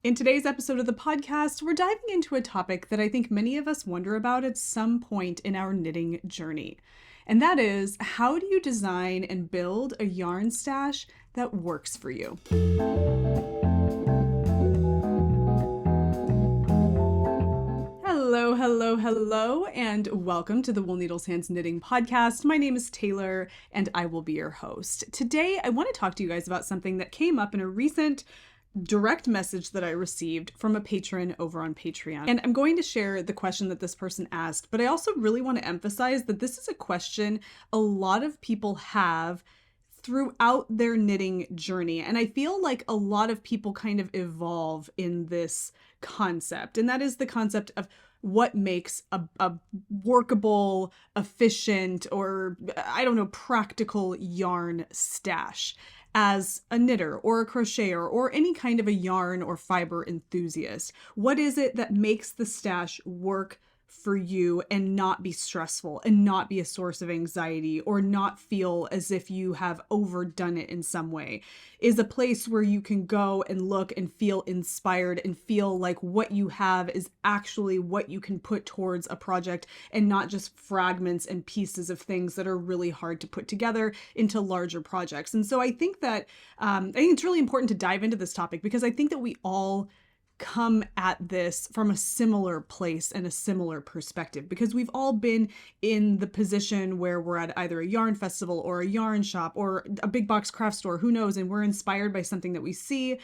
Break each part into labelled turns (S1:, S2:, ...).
S1: In today's episode of the podcast, we're diving into a topic that I think many of us wonder about at some point in our knitting journey. And that is, how do you design and build a yarn stash that works for you? Hello, and welcome to the Wool Needles Hands Knitting Podcast. My name is Taylor, and I will be your host. Today, I want to talk to you guys about something that came up in a recent direct message that I received from a patron over on Patreon. And I'm going to share the question that this person asked, but I also really want to emphasize that this is a question a lot of people have throughout their knitting journey. And I feel like a lot of people kind of evolve in this concept, and that is the concept of what makes a workable, efficient, or practical yarn stash. As a knitter or a crocheter or any kind of a yarn or fiber enthusiast, what is it that makes the stash work for you and not be stressful and not be a source of anxiety or not feel as if you have overdone it in some way? Is a place where you can go and look and feel inspired and feel like what you have is actually what you can put towards a project and not just fragments and pieces of things that are really hard to put together into larger projects. And so I think that I think it's really important to dive into this topic because I think that we all come at this from a similar place and a similar perspective, because we've all been in the position where we're at either a yarn festival or a yarn shop or a big box craft store, who knows, and we're inspired by something that we see,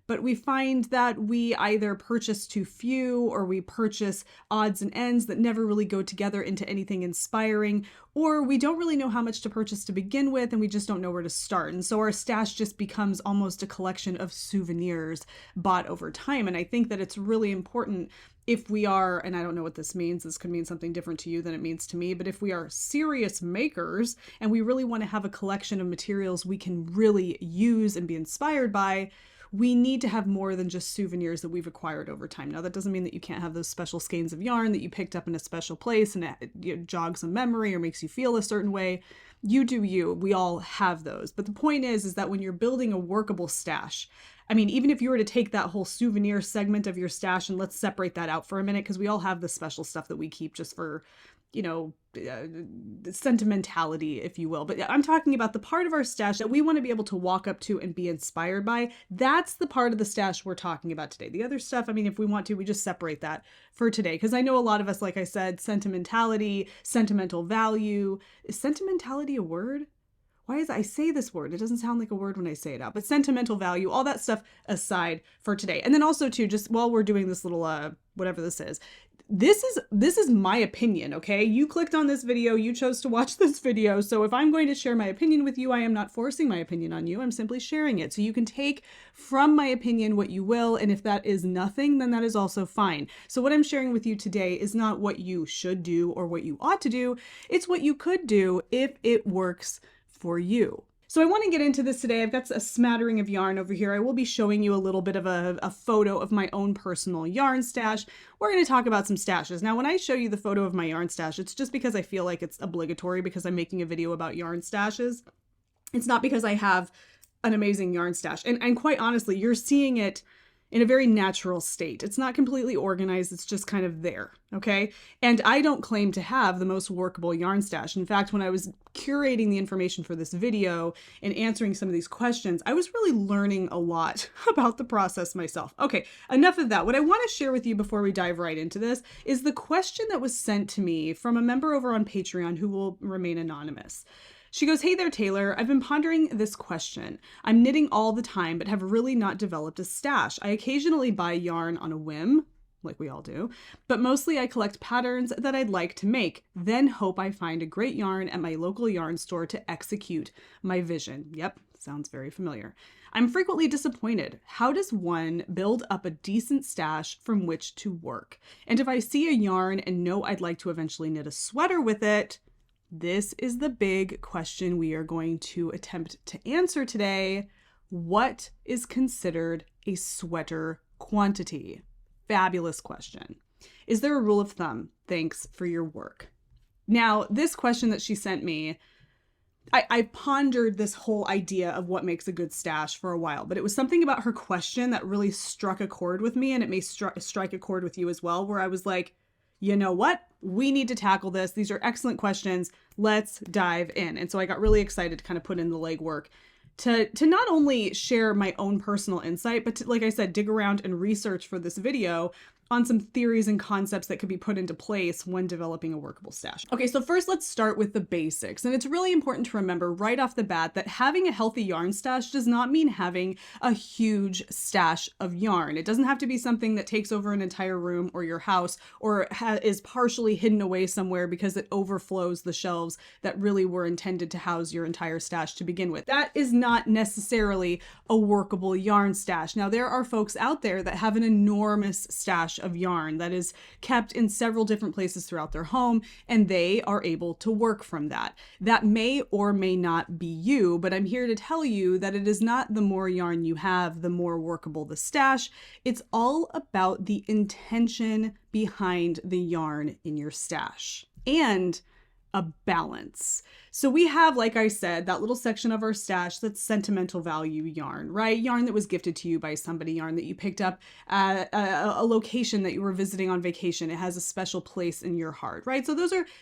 S1: but we find that we either purchase too few or we purchase odds and ends that never really go together into anything inspiring, or we don't really know how much to purchase to begin with and we just don't know where to start. And so our stash just becomes almost a collection of souvenirs bought over time. And I think that it's really important, if we are, and I don't know what this means, this could mean something different to you than it means to me, but if we are serious makers and we really want to have a collection of materials we can really use and be inspired by, we need to have more than just souvenirs that we've acquired over time. Now, that doesn't mean that you can't have those special skeins of yarn that you picked up in a special place and it jogs a memory or makes you feel a certain way. You do you. We all have those. But the point is that when you're building a workable stash, I mean, even if you were to take that whole souvenir segment of your stash and let's separate that out for a minute, because we all have the special stuff that we keep just for, sentimentality, if you will. But I'm talking about the part of our stash that we want to be able to walk up to and be inspired by. That's the part of the stash we're talking about today. The other stuff, I mean, if we want to, we just separate that for today. Because I know a lot of us, like I said, sentimentality, sentimental value. Is sentimentality a word? Why is I say this word? It doesn't sound like a word when I say it out. But sentimental value, all that stuff aside for today. And then also too, just while we're doing this little whatever this is my opinion, okay? You clicked on this video, you chose to watch this video. So if I'm going to share my opinion with you, I am not forcing my opinion on you. I'm simply sharing it. So you can take from my opinion what you will. And if that is nothing, then that is also fine. So what I'm sharing with you today is not what you should do or what you ought to do. It's what you could do if it works for you. So I want to get into this today. I've got a smattering of yarn over here. I will be showing you a little bit of a photo of my own personal yarn stash. We're going to talk about some stashes. Now, when I show you the photo of my yarn stash, it's just because I feel like it's obligatory because I'm making a video about yarn stashes. It's not because I have an amazing yarn stash. And quite honestly, you're seeing it in a very natural state. It's not completely organized. It's just kind of there, okay? And I don't claim to have the most workable yarn stash. In fact, when I was curating the information for this video and answering some of these questions, I was really learning a lot about the process myself. Okay, enough of that. What I want to share with you before we dive right into this is the question that was sent to me from a member over on Patreon who will remain anonymous. She goes, "Hey there, Taylor. I've been pondering this question. I'm knitting all the time, but have really not developed a stash. I occasionally buy yarn on a whim, like we all do, but mostly I collect patterns that I'd like to make, then hope I find a great yarn at my local yarn store to execute my vision." Yep, sounds very familiar. "I'm frequently disappointed. How does one build up a decent stash from which to work? And if I see a yarn and know I'd like to eventually knit a sweater with it..." This is the big question we are going to attempt to answer today. What is considered a sweater quantity? Fabulous question. Is there a rule of thumb? Thanks for your work. Now, this question that she sent me I pondered this whole idea of what makes a good stash for a while, but it was something about her question that really struck a chord with me, and it may strike a chord with you as well, where I was like, you know what? We need to tackle this. These are excellent questions. Let's dive in. And so I got really excited to kind of put in the legwork to not only share my own personal insight, but to, like I said, dig around and research for this video on some theories and concepts that could be put into place when developing a workable stash. Okay, so first let's start with the basics. And it's really important to remember right off the bat that having a healthy yarn stash does not mean having a huge stash of yarn. It doesn't have to be something that takes over an entire room or your house, or is partially hidden away somewhere because it overflows the shelves that really were intended to house your entire stash to begin with. That is not necessarily a workable yarn stash. Now, there are folks out there that have an enormous stash of yarn that is kept in several different places throughout their home, and they are able to work from that. That may or may not be you, but I'm here to tell you that it is not the more yarn you have, the more workable the stash. It's all about the intention behind the yarn in your stash and a balance. So we have, like I said, that little section of our stash that's sentimental value yarn, right? Yarn that was gifted to you by somebody, yarn that you picked up at a location that you were visiting on vacation. It has a special place in your heart, right? So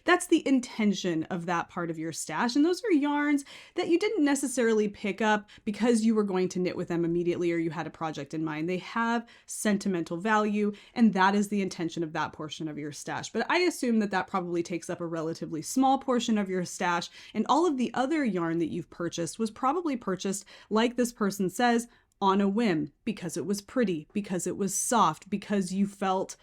S1: that's the intention of that part of your stash. And those are yarns that you didn't necessarily pick up because you were going to knit with them immediately or you had a project in mind. They have sentimental value, and that is the intention of that portion of your stash. But I assume that that probably takes up a relatively small portion of your stash, and all of the other yarn that you've purchased was probably purchased, like this person says, on a whim, because it was pretty, because it was soft, because you felt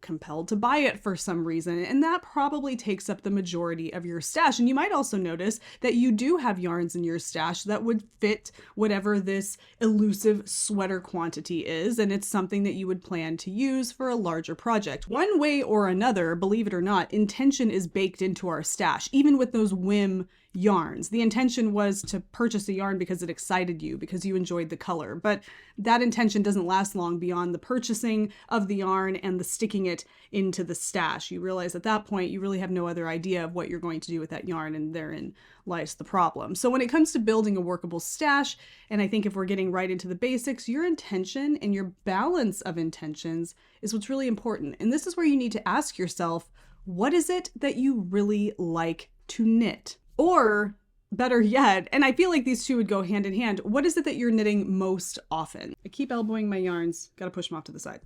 S1: compelled to buy it for some reason, and that probably takes up the majority of your stash. And you might also notice that you do have yarns in your stash that would fit whatever this elusive sweater quantity is, and it's something that you would plan to use for a larger project. One way or another, believe it or not, intention is baked into our stash, even with those whim yarns. The intention was to purchase a yarn because it excited you, because you enjoyed the color, but that intention doesn't last long beyond the purchasing of the yarn and the sticking it into the stash. You realize at that point you really have no other idea of what you're going to do with that yarn, and therein lies the problem. So when it comes to building a workable stash, and I think if we're getting right into the basics, your intention and your balance of intentions is what's really important. And this is where you need to ask yourself, what is it that you really like to knit? Or better yet, and I feel like these two would go hand in hand, what is it that you're knitting most often? I keep elbowing my yarns, gotta push them off to the side.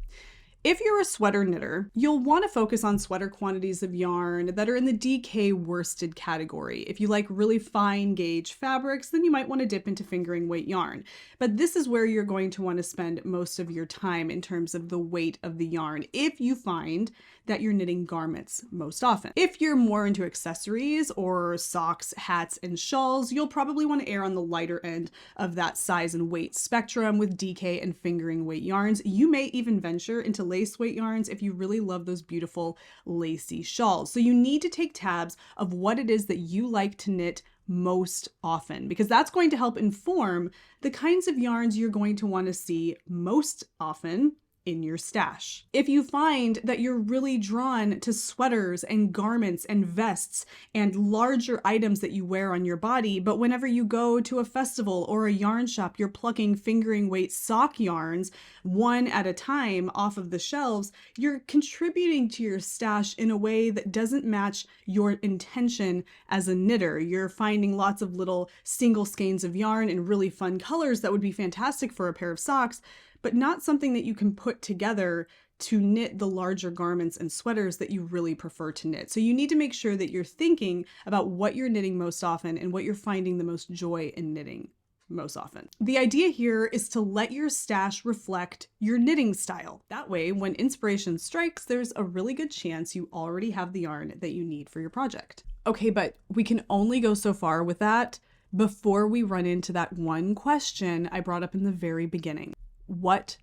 S1: If you're a sweater knitter, you'll want to focus on sweater quantities of yarn that are in the DK worsted category. If you like really fine gauge fabrics, then you might want to dip into fingering weight yarn. But this is where you're going to want to spend most of your time in terms of the weight of the yarn, if you find that you're knitting garments most often. If you're more into accessories or socks, hats, and shawls, you'll probably want to err on the lighter end of that size and weight spectrum with DK and fingering weight yarns. You may even venture into lace weight yarns if you really love those beautiful lacy shawls. So you need to take tabs of what it is that you like to knit most often, because that's going to help inform the kinds of yarns you're going to want to see most often in your stash. If you find that you're really drawn to sweaters and garments and vests and larger items that you wear on your body, but whenever you go to a festival or a yarn shop, you're plucking fingering weight sock yarns one at a time off of the shelves, you're contributing to your stash in a way that doesn't match your intention as a knitter. You're finding lots of little single skeins of yarn in really fun colors that would be fantastic for a pair of socks, but not something that you can put together to knit the larger garments and sweaters that you really prefer to knit. So you need to make sure that you're thinking about what you're knitting most often and what you're finding the most joy in knitting most often. The idea here is to let your stash reflect your knitting style. That way, when inspiration strikes, there's a really good chance you already have the yarn that you need for your project. Okay, but we can only go so far with that before we run into that one question I brought up in the very beginning. What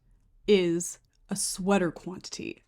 S1: is a sweater quantity?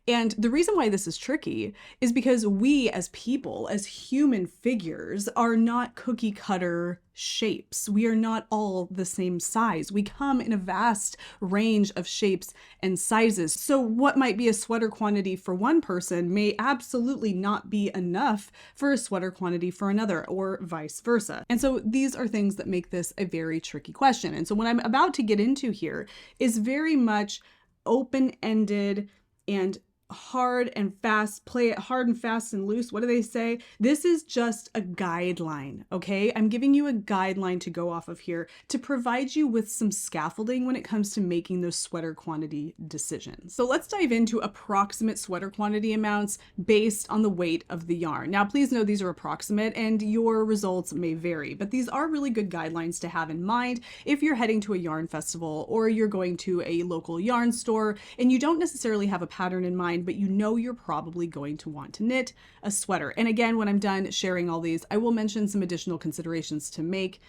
S1: And the reason why this is tricky is because we as people, as human figures, are not cookie cutter shapes. We are not all the same size. We come in a vast range of shapes and sizes. So what might be a sweater quantity for one person may absolutely not be enough for a sweater quantity for another, or vice versa. And so these are things that make this a very tricky question. And so what I'm about to get into here is very much open-ended and hard and fast. Play it hard and fast and loose. What do they say? This is just a guideline, okay? I'm giving you a guideline to go off of here to provide you with some scaffolding when it comes to making those sweater quantity decisions. So let's dive into approximate sweater quantity amounts based on the weight of the yarn. Now, please know these are approximate and your results may vary, but these are really good guidelines to have in mind if you're heading to a yarn festival or you're going to a local yarn store and you don't necessarily have a pattern in mind, but you know you're probably going to want to knit a sweater. And again, when I'm done sharing all these, I will mention some additional considerations to make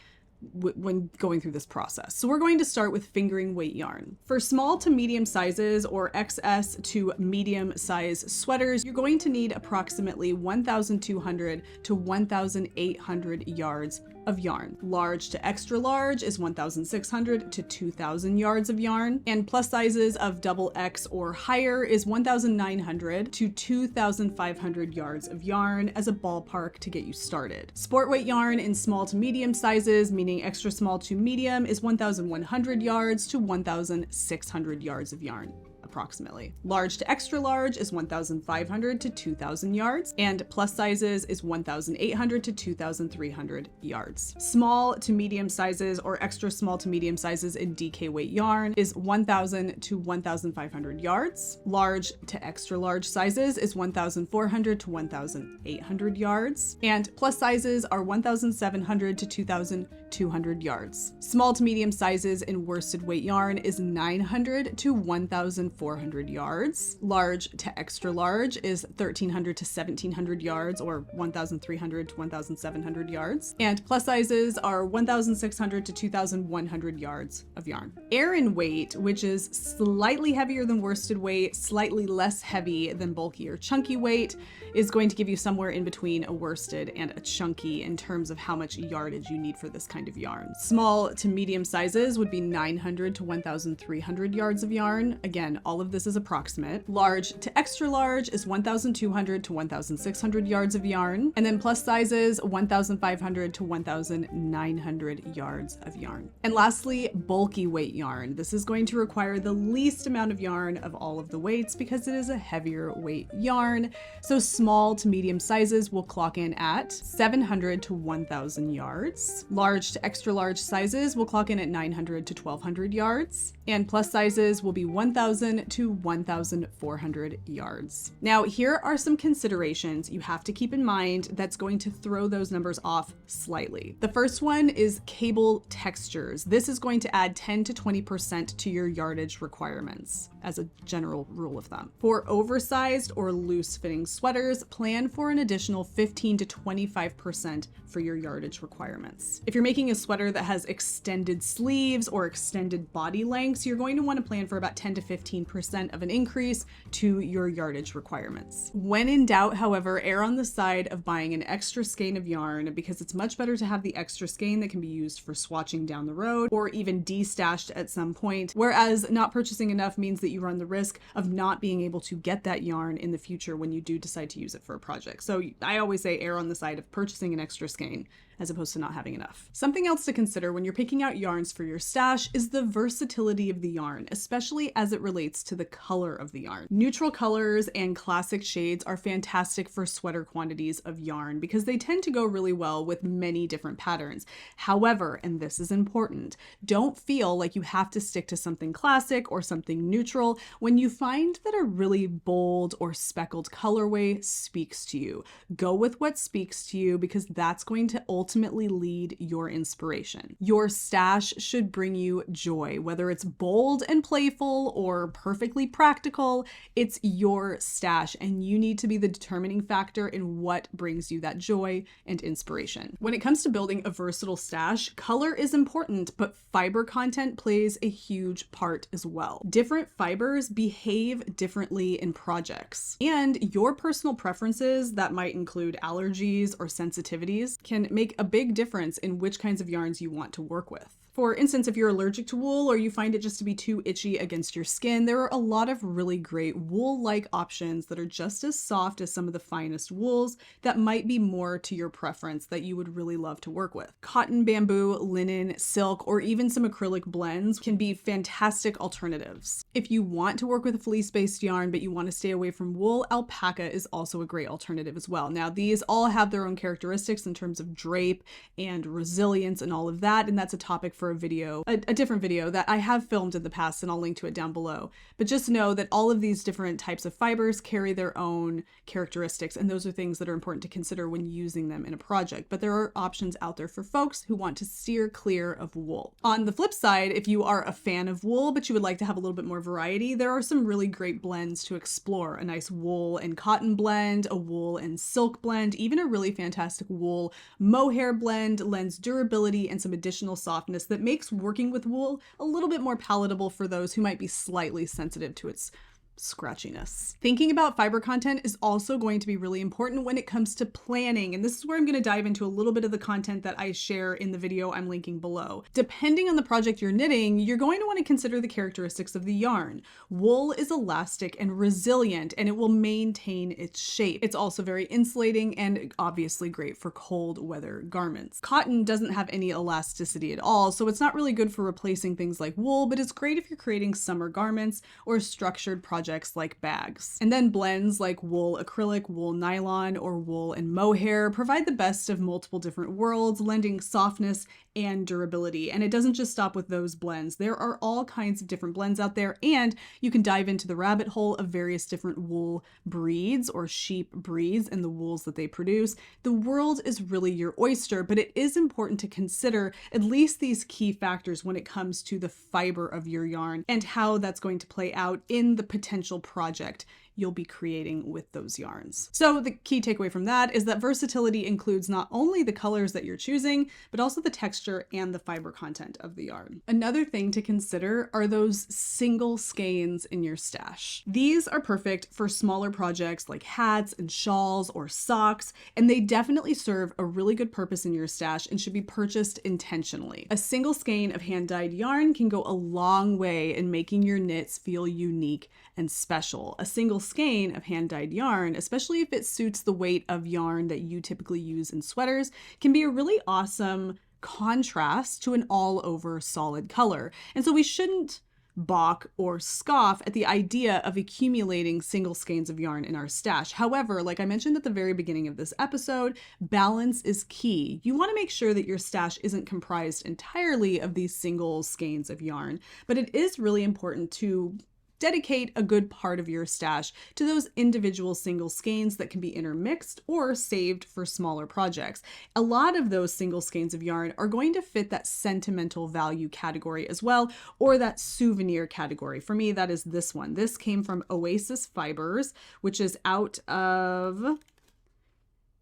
S1: when going through this process. So we're going to start with fingering weight yarn. For small to medium sizes, or XS to medium size sweaters, you're going to need approximately 1,200 to 1,800 yards of yarn. Large to extra large is 1,600 to 2,000 yards of yarn, and plus sizes of XX or higher is 1,900 to 2,500 yards of yarn as a ballpark to get you started. Sport weight yarn in small to medium sizes, meaning extra small to medium, is 1,100 yards to 1,600 yards of yarn. Approximately. Large to extra large is 1,500 to 2,000 yards, and plus sizes is 1,800 to 2,300 yards. Small to medium sizes, or extra small to medium sizes in DK weight yarn, is 1,000 to 1,500 yards. Large to extra large sizes is 1,400 to 1,800 yards, and plus sizes are 1,700 to 2,200 yards. Small to medium sizes in worsted weight yarn is 900 to 1,400 yards. Large to extra large is 1,300 to 1,700 yards, or 1,300 to 1,700 yards. And plus sizes are 1,600 to 2,100 yards of yarn. Aran weight, which is slightly heavier than worsted weight, slightly less heavy than bulky or chunky weight, is going to give you somewhere in between a worsted and a chunky in terms of how much yardage you need for this kind of yarn. Small to medium sizes would be 900 to 1,300 yards of yarn. Again, all of this is approximate. Large to extra large is 1,200 to 1,600 yards of yarn. And then plus sizes, 1,500 to 1,900 yards of yarn. And lastly, bulky weight yarn. This is going to require the least amount of yarn of all of the weights because it is a heavier weight yarn. So small to medium sizes will clock in at 700 to 1,000 yards. Large to extra large sizes will clock in at 900 to 1,200 yards. And plus sizes will be 1,000 to 1,400 yards. Now, here are some considerations you have to keep in mind that's going to throw those numbers off slightly. The first one is cable textures. This is going to add 10 to 20% to your yardage requirements as a general rule of thumb. For oversized or loose fitting sweaters, plan for an additional 15 to 25% for your yardage requirements. If you're making a sweater that has extended sleeves or extended body lengths, you're going to want to plan for about 10 to 15% of an increase to your yardage requirements. When in doubt, however, err on the side of buying an extra skein of yarn, because it's much better to have the extra skein that can be used for swatching down the road or even destashed at some point, whereas not purchasing enough means that you run the risk of not being able to get that yarn in the future when you do decide to use it for a project. So I always say err on the side of purchasing an extra skein as opposed to not having enough. Something else to consider when you're picking out yarns for your stash is the versatility of the yarn, especially as it relates to the color of the yarn. Neutral colors and classic shades are fantastic for sweater quantities of yarn because they tend to go really well with many different patterns. However, and this is important, don't feel like you have to stick to something classic or something neutral when you find that a really bold or speckled colorway speaks to you. Go with what speaks to you because that's going to ultimately lead your inspiration. Your stash should bring you joy, whether it's bold and playful or perfectly practical. It's your stash, and you need to be the determining factor in what brings you that joy and inspiration. When it comes to building a versatile stash, color is important, but fiber content plays a huge part as well. Different fibers behave differently in projects, and your personal preferences that might include allergies or sensitivities can make a big difference in which kinds of yarns you want to work with. For instance, if you're allergic to wool or you find it just to be too itchy against your skin, there are a lot of really great wool-like options that are just as soft as some of the finest wools that might be more to your preference that you would really love to work with. Cotton, bamboo, linen, silk, or even some acrylic blends can be fantastic alternatives. If you want to work with a fleece-based yarn but you want to stay away from wool, alpaca is also a great alternative as well. Now, these all have their own characteristics in terms of drape and resilience and all of that, and that's a topic for a video, a different video that I have filmed in the past, and I'll link to it down below. But just know that all of these different types of fibers carry their own characteristics, and those are things that are important to consider when using them in a project. But there are options out there for folks who want to steer clear of wool. On the flip side, if you are a fan of wool, but you would like to have a little bit more variety, there are some really great blends to explore. A nice wool and cotton blend, a wool and silk blend, even a really fantastic wool mohair blend lends durability and some additional softness that makes working with wool a little bit more palatable for those who might be slightly sensitive to its scratchiness. Thinking about fiber content is also going to be really important when it comes to planning, and this is where I'm going to dive into a little bit of the content that I share in the video I'm linking below. Depending on the project you're knitting, you're going to want to consider the characteristics of the yarn. Wool is elastic and resilient, and it will maintain its shape. It's also very insulating and obviously great for cold weather garments. Cotton doesn't have any elasticity at all, so it's not really good for replacing things like wool, but it's great if you're creating summer garments or structured projects like bags. And then blends like wool acrylic, wool nylon, or wool and mohair provide the best of multiple different worlds, lending softness and durability. And it doesn't just stop with those blends. There are all kinds of different blends out there, and you can dive into the rabbit hole of various different wool breeds or sheep breeds and the wools that they produce. The world is really your oyster, but it is important to consider at least these key factors when it comes to the fiber of your yarn and how that's going to play out in the potential project you'll be creating with those yarns. So the key takeaway from that is that versatility includes not only the colors that you're choosing, but also the texture and the fiber content of the yarn. Another thing to consider are those single skeins in your stash. These are perfect for smaller projects like hats and shawls or socks, and they definitely serve a really good purpose in your stash and should be purchased intentionally. A single skein of hand-dyed yarn can go a long way in making your knits feel unique and special. A single skein of hand-dyed yarn, especially if it suits the weight of yarn that you typically use in sweaters, can be a really awesome contrast to an all-over solid color. And so we shouldn't balk or scoff at the idea of accumulating single skeins of yarn in our stash. However, like I mentioned at the very beginning of this episode, balance is key. You want to make sure that your stash isn't comprised entirely of these single skeins of yarn, but it is really important to dedicate a good part of your stash to those individual single skeins that can be intermixed or saved for smaller projects. A lot of those single skeins of yarn are going to fit that sentimental value category as well, or that souvenir category. For me, that is this one. This came from Oasis Fibers, which is out of,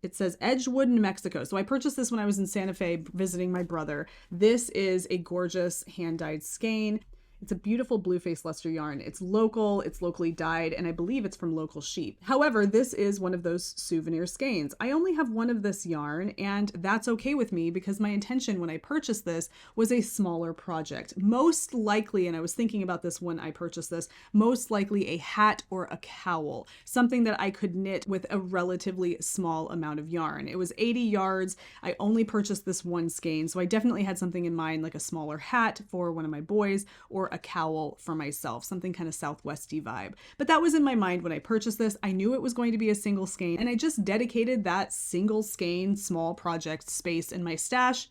S1: it says Edgewood, New Mexico. So I purchased this when I was in Santa Fe visiting my brother. This is a gorgeous hand-dyed skein. It's a beautiful blue face luster yarn. It's local, it's locally dyed, and I believe it's from local sheep. However, this is one of those souvenir skeins. I only have one of this yarn, and that's okay with me because my intention when I purchased this was a smaller project. Most likely, and I was thinking about this when I purchased this, most likely a hat or a cowl, something that I could knit with a relatively small amount of yarn. It was 80 yards. I only purchased this one skein, so I definitely had something in mind, like a smaller hat for one of my boys or a cowl for myself, something kind of Southwesty vibe. But that was in my mind when I purchased this. I knew it was going to be a single skein, and I just dedicated that single skein small project space in my stash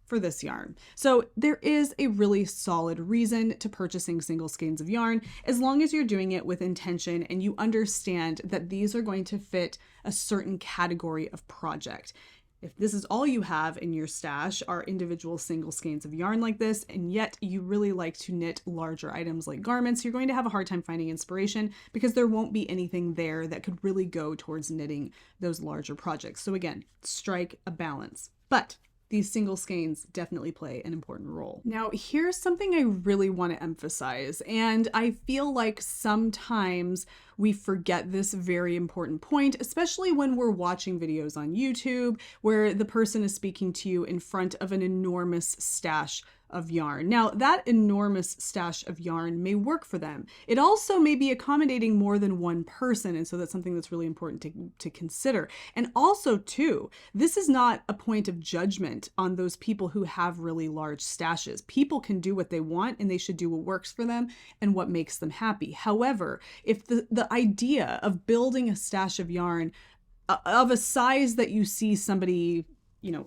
S1: for this yarn. So there is a really solid reason to purchasing single skeins of yarn, as long as you're doing it with intention and you understand that these are going to fit a certain category of project. If this is all you have in your stash are individual single skeins of yarn like this, and yet you really like to knit larger items like garments, you're going to have a hard time finding inspiration because there won't be anything there that could really go towards knitting those larger projects. So again, strike a balance. But these single skeins definitely play an important role. Now, here's something I really want to emphasize, and I feel like sometimes we forget this very important point, especially when we're watching videos on YouTube where the person is speaking to you in front of an enormous stash of yarn. Now, that enormous stash of yarn may work for them. It also may be accommodating more than one person, and so that's something that's really important to consider. And also, too, this is not a point of judgment on those people who have really large stashes. People can do what they want, and they should do what works for them and what makes them happy. However, if the idea of building a stash of yarn of a size that you see somebody,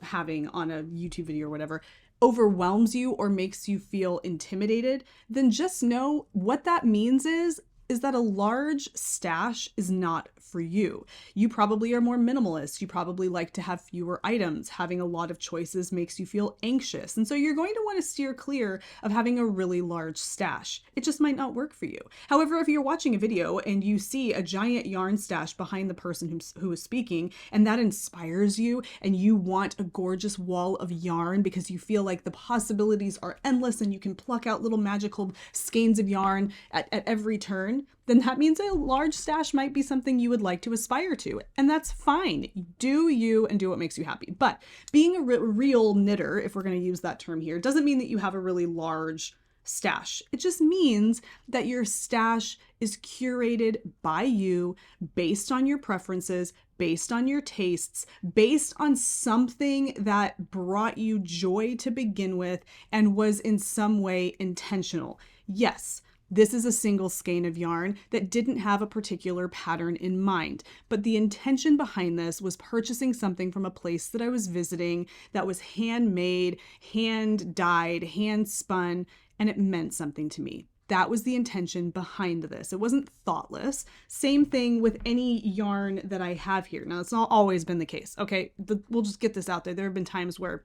S1: having on a YouTube video or whatever, overwhelms you or makes you feel intimidated, then just know what that means is that a large stash is not for you. You probably are more minimalist. You probably like to have fewer items. Having a lot of choices makes you feel anxious. And so you're going to want to steer clear of having a really large stash. It just might not work for you. However, if you're watching a video and you see a giant yarn stash behind the person who is speaking, and that inspires you, and you want a gorgeous wall of yarn because you feel like the possibilities are endless and you can pluck out little magical skeins of yarn at every turn, then that means a large stash might be something you would like to aspire to. And that's fine. Do you and do what makes you happy. But being a real knitter, if we're going to use that term here, doesn't mean that you have a really large stash. It just means that your stash is curated by you based on your preferences, based on your tastes, based on something that brought you joy to begin with and was in some way intentional. Yes, this is a single skein of yarn that didn't have a particular pattern in mind, but the intention behind this was purchasing something from a place that I was visiting that was handmade, hand dyed, hand spun, and it meant something to me. That was the intention behind this. It wasn't thoughtless. Same thing with any yarn that I have here. Now, it's not always been the case, okay? We'll just get this out there. There have been times where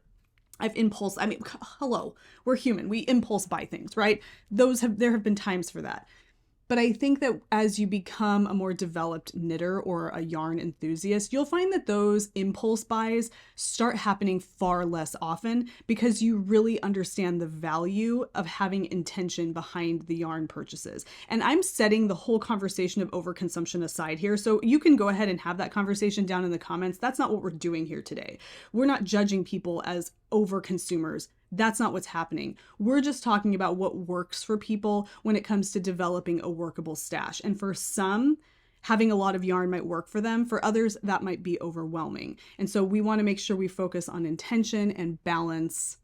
S1: hello, we're human. We impulse buy things, right? There have been times for that. But I think that as you become a more developed knitter or a yarn enthusiast, you'll find that those impulse buys start happening far less often because you really understand the value of having intention behind the yarn purchases. And I'm setting the whole conversation of overconsumption aside here, so you can go ahead and have that conversation down in the comments. That's not what we're doing here today. We're not judging people as overconsumers. That's not what's happening. We're just talking about what works for people when it comes to developing a workable stash. And for some, having a lot of yarn might work for them. For others, that might be overwhelming. And so we want to make sure we focus on intention and balance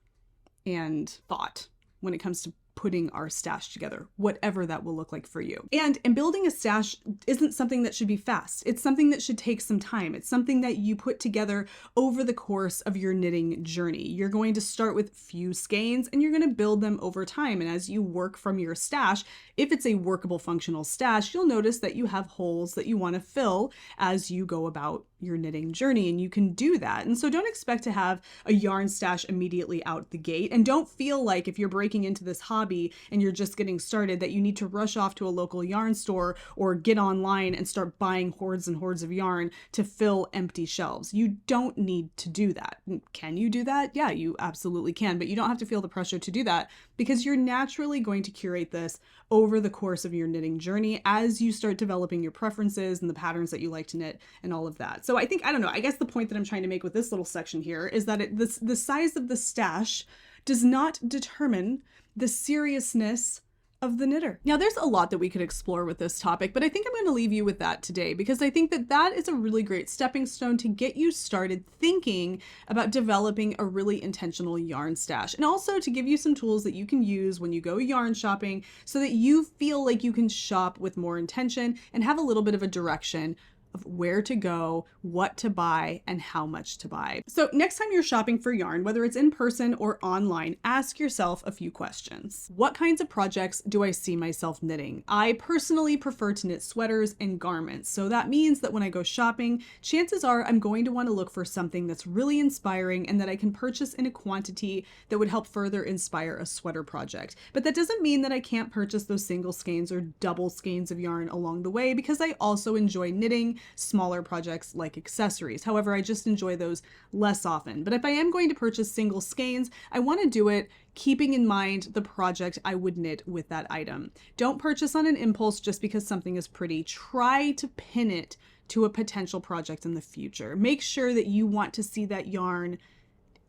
S1: and thought when it comes to putting our stash together, whatever that will look like for you. And building a stash isn't something that should be fast. It's something that should take some time. It's something that you put together over the course of your knitting journey. You're going to start with few skeins and you're going to build them over time. And as you work from your stash, if it's a workable functional stash, you'll notice that you have holes that you want to fill as you go about your knitting journey, and you can do that. And so don't expect to have a yarn stash immediately out the gate, and don't feel like if you're breaking into this hobby and you're just getting started that you need to rush off to a local yarn store or get online and start buying hordes and hordes of yarn to fill empty shelves. You don't need to do that. Can you do that? Yeah, you absolutely can, but you don't have to feel the pressure to do that because you're naturally going to curate this over the course of your knitting journey as you start developing your preferences and the patterns that you like to knit and all of that. So I guess the point that I'm trying to make with this little section here is that the size of the stash does not determine the seriousness of the knitter. Now, there's a lot that we could explore with this topic, but I think I'm going to leave you with that today because I think that is a really great stepping stone to get you started thinking about developing a really intentional yarn stash, and also to give you some tools that you can use when you go yarn shopping so that you feel like you can shop with more intention and have a little bit of a direction of where to go, what to buy, and how much to buy. So next time you're shopping for yarn, whether it's in person or online, ask yourself a few questions. What kinds of projects do I see myself knitting? I personally prefer to knit sweaters and garments, so that means that when I go shopping, chances are I'm going to want to look for something that's really inspiring and that I can purchase in a quantity that would help further inspire a sweater project. But that doesn't mean that I can't purchase those single skeins or double skeins of yarn along the way, because I also enjoy knitting smaller projects like accessories. However, I just enjoy those less often. But if I am going to purchase single skeins, I want to do it keeping in mind the project I would knit with that item. Don't purchase on an impulse just because something is pretty. Try to pin it to a potential project in the future. Make sure that you want to see that yarn.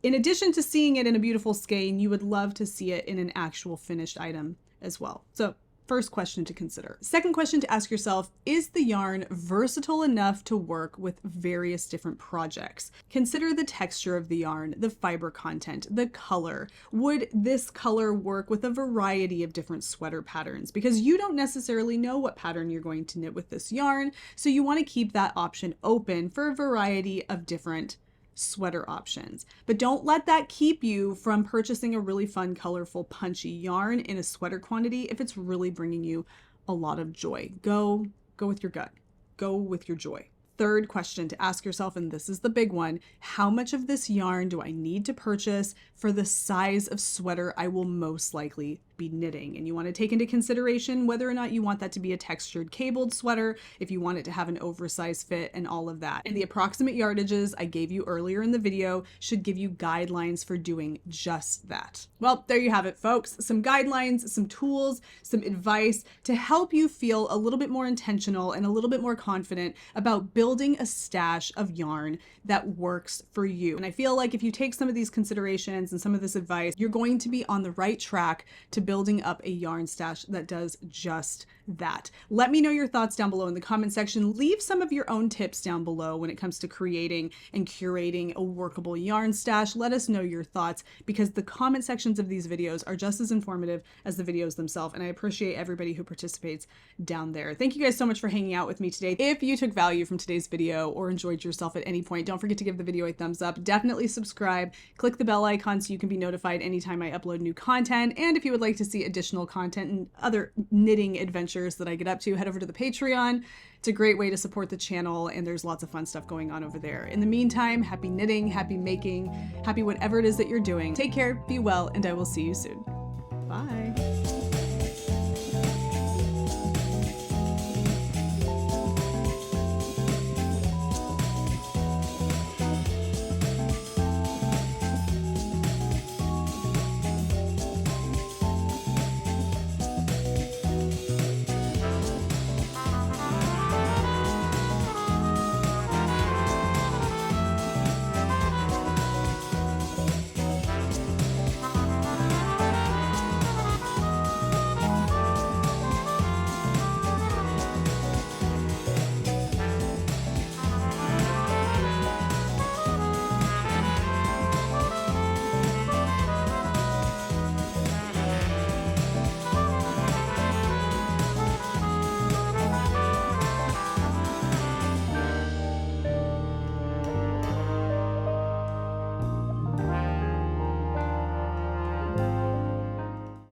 S1: In addition to seeing it in a beautiful skein, you would love to see it in an actual finished item as well. So first question to consider. Second question to ask yourself, is the yarn versatile enough to work with various different projects? Consider the texture of the yarn, the fiber content, the color. Would this color work with a variety of different sweater patterns? Because you don't necessarily know what pattern you're going to knit with this yarn, so you want to keep that option open for a variety of different sweater options. But don't let that keep you from purchasing a really fun, colorful, punchy yarn in a sweater quantity if it's really bringing you a lot of joy. Go with your gut. Go with your joy. Third question to ask yourself, and this is the big one, how much of this yarn do I need to purchase for the size of sweater I will most likely be knitting? And you want to take into consideration whether or not you want that to be a textured cabled sweater, if you want it to have an oversized fit, and all of that. And the approximate yardages I gave you earlier in the video should give you guidelines for doing just that. Well, there you have it, folks. Some guidelines, some tools, some advice to help you feel a little bit more intentional and a little bit more confident about building a stash of yarn that works for you. And I feel like if you take some of these considerations and some of this advice, you're going to be on the right track to building up a yarn stash that does just that. Let me know your thoughts down below in the comment section. Leave some of your own tips down below when it comes to creating and curating a workable yarn stash. Let us know your thoughts, because the comment sections of these videos are just as informative as the videos themselves, and I appreciate everybody who participates down there. Thank you guys so much for hanging out with me today. If you took value from today's video or enjoyed yourself at any point, don't forget to give the video a thumbs up. Definitely subscribe. Click the bell icon so you can be notified anytime I upload new content. And if you would like to see additional content and other knitting adventures that I get up to, head over to the Patreon. It's a great way to support the channel, and there's lots of fun stuff going on over there. In the meantime, happy knitting, happy making, happy whatever it is that you're doing. Take care, be well, and I will see you soon. Bye.